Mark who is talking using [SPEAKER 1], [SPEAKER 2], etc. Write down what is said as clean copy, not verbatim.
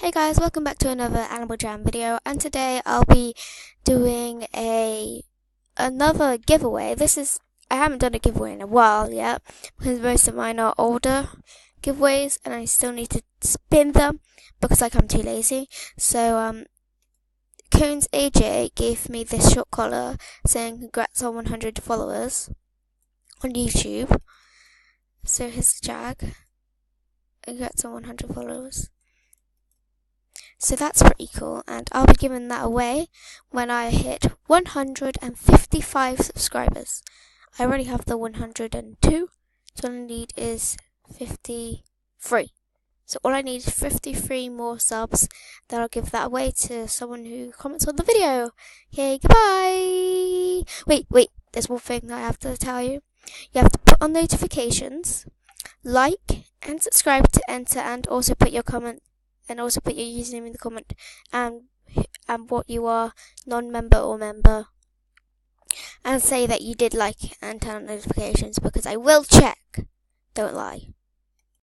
[SPEAKER 1] Hey guys, welcome back to another Animal Jam video, and today I'll be doing another giveaway. I haven't done a giveaway in a while yet because most of mine are older giveaways and I still need to spin them because I'm too lazy. So Cones AJ gave me this short collar saying congrats on 100 followers on YouTube. So here's the Jag. Congrats on 100 followers. So that's pretty cool, and I'll be giving that away when I hit 155 subscribers. I already have the 102, so all I need is 53. So all I need is 53 more subs, then I'll give that away to someone who comments on the video. Okay, goodbye! Wait, there's one thing that I have to tell you. You have to put on notifications, like and subscribe to enter, and also put your comment and also put your username in the comment and what you are, non-member or member, and say that you did like and turn on notifications because I will check. Don't lie.